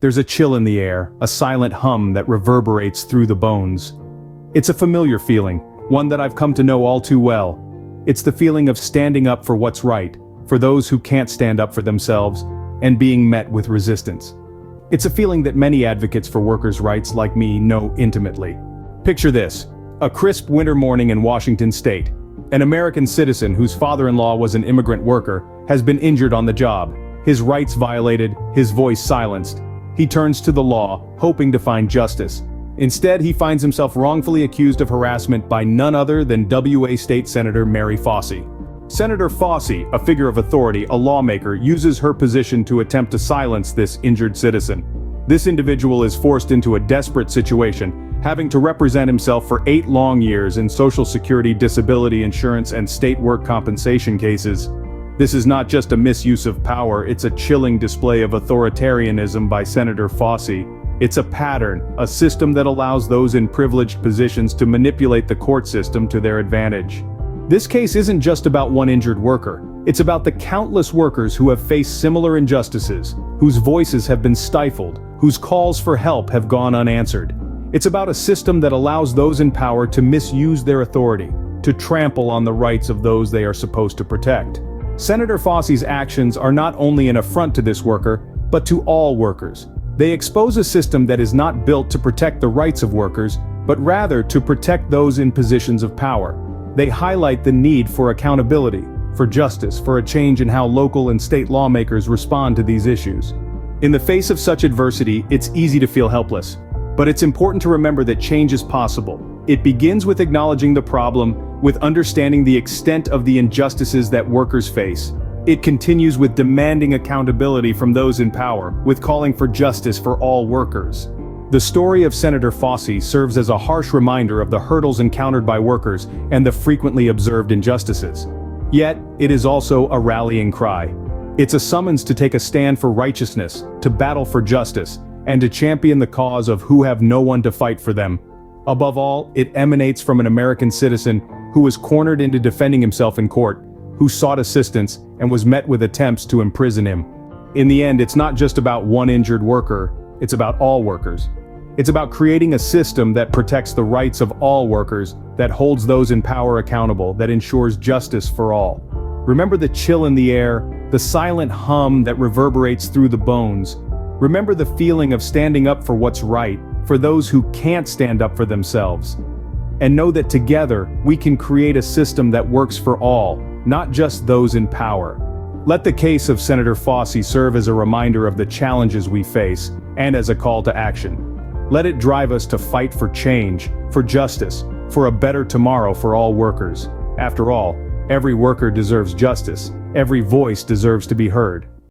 there's a chill in the air, a silent hum that reverberates through the bones. It's a familiar feeling, one that I've come to know all too well. It's the feeling of standing up for what's right, for those who can't stand up for themselves, and being met with resistance. It's a feeling that many advocates for workers' rights like me know intimately. Picture this: a crisp winter morning in Washington state. An American citizen whose father-in-law was an immigrant worker has been injured on the job, his rights violated, his voice silenced. He turns to the law, hoping to find justice. Instead, he finds himself wrongfully accused of harassment by none other than WA State Senator Mary Fosse. Senator Fosse, a figure of authority, a lawmaker, uses her position to attempt to silence this injured citizen. This individual is forced into a desperate situation, having to represent himself for 8 long years in Social Security, disability insurance, and state work compensation cases. This is not just a misuse of power, it's a chilling display of authoritarianism by Senator Fosse. It's a pattern, a system that allows those in privileged positions to manipulate the court system to their advantage. This case isn't just about one injured worker. It's about the countless workers who have faced similar injustices, whose voices have been stifled, whose calls for help have gone unanswered. It's about a system that allows those in power to misuse their authority, to trample on the rights of those they are supposed to protect. Senator Fosse's actions are not only an affront to this worker, but to all workers. They expose a system that is not built to protect the rights of workers, but rather to protect those in positions of power. They highlight the need for accountability, for justice, for a change in how local and state lawmakers respond to these issues. In the face of such adversity, it's easy to feel helpless. But it's important to remember that change is possible. It begins with acknowledging the problem, with understanding the extent of the injustices that workers face. It continues with demanding accountability from those in power, with calling for justice for all workers. The story of Senator Fosse serves as a harsh reminder of the hurdles encountered by workers and the frequently observed injustices. Yet, it is also a rallying cry. It's a summons to take a stand for righteousness, to battle for justice, and to champion the cause of who have no one to fight for them. Above all, it emanates from an American citizen who was cornered into defending himself in court, who sought assistance and was met with attempts to imprison him. In the end, it's not just about one injured worker, it's about all workers. It's about creating a system that protects the rights of all workers, that holds those in power accountable, that ensures justice for all. Remember the chill in the air, the silent hum that reverberates through the bones. Remember the feeling of standing up for what's right, for those who can't stand up for themselves. And know that together, we can create a system that works for all, not just those in power. Let the case of Senator Fosse serve as a reminder of the challenges we face, and as a call to action. Let it drive us to fight for change, for justice, for a better tomorrow for all workers. After all, every worker deserves justice, every voice deserves to be heard.